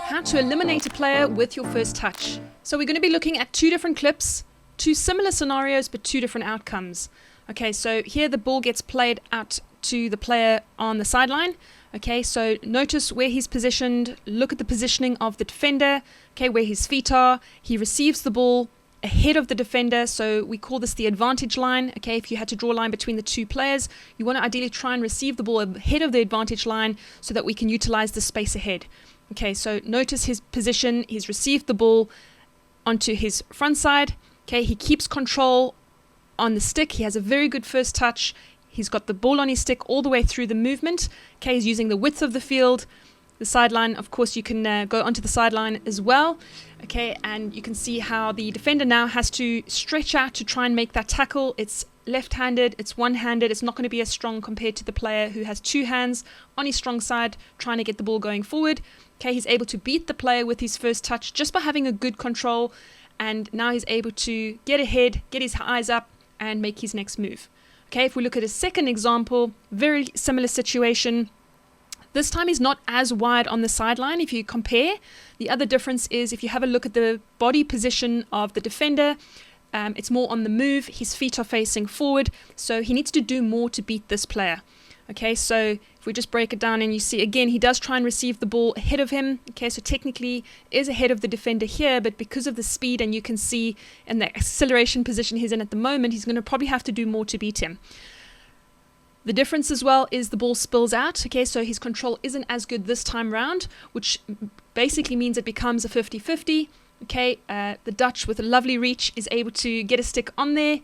How to eliminate a player with your first touch. So we're going to be looking at two different clips, two similar scenarios, but two different outcomes. Okay, so here the ball gets played out to the player on the sideline. Okay, so notice where he's positioned, look at the positioning of the defender, okay, where his feet are. He receives the ball ahead of the defender, so we call this the advantage line. Okay, if you had to draw a line between the two players, you want to ideally try and receive the ball ahead of the advantage line so that we can utilize the space ahead. Okay, so notice his position. He's received the ball onto his front side. Okay, he keeps control on the stick. He has a very good first touch. He's got the ball on his stick all the way through the movement. Okay, he's using the width of the field. The sideline, of course, you can go onto the sideline as well. Okay, and you can see how the defender now has to stretch out to try and make that tackle. It's left-handed, it's one-handed. It's not going to be as strong compared to the player who has two hands on his strong side trying to get the ball going forward. Okay, he's able to beat the player with his first touch just by having a good control, and now he's able to get ahead, get his eyes up, and make his next move. Okay, if we look at a second example, very similar situation. This time he's not as wide on the sideline if you compare. The other difference is if you have a look at the body position of the defender, it's more on the move. His feet are facing forward, so he needs to do more to beat this player. Okay, so if we just break it down and you see again, he does try and receive the ball ahead of him. Okay, so technically is ahead of the defender here, but because of the speed and you can see in the acceleration position he's in at the moment, he's going to probably have to do more to beat him. The difference as well is the ball spills out. Okay, so his control isn't as good this time round, which basically means it becomes a 50-50. Okay, the Dutch with a lovely reach is able to get a stick on there.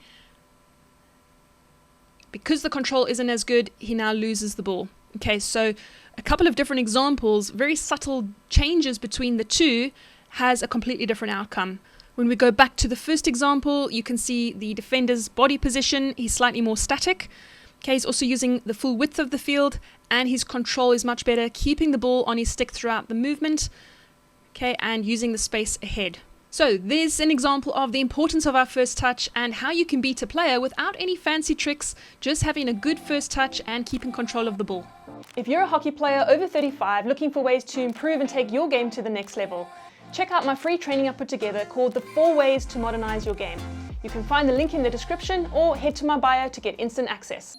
Because the control isn't as good, he now loses the ball. Okay, so a couple of different examples, very subtle changes between the two has a completely different outcome. When we go back to the first example, you can see the defender's body position. He's slightly more static. Okay, he's also using the full width of the field, and his control is much better, keeping the ball on his stick throughout the movement, okay, and using the space ahead. So there's an example of the importance of our first touch and how you can beat a player without any fancy tricks, just having a good first touch and keeping control of the ball. If you're a hockey player over 35 looking for ways to improve and take your game to the next level, check out my free training I put together called The 4 Ways to Modernize Your Game. You can find the link in the description or head to my bio to get instant access.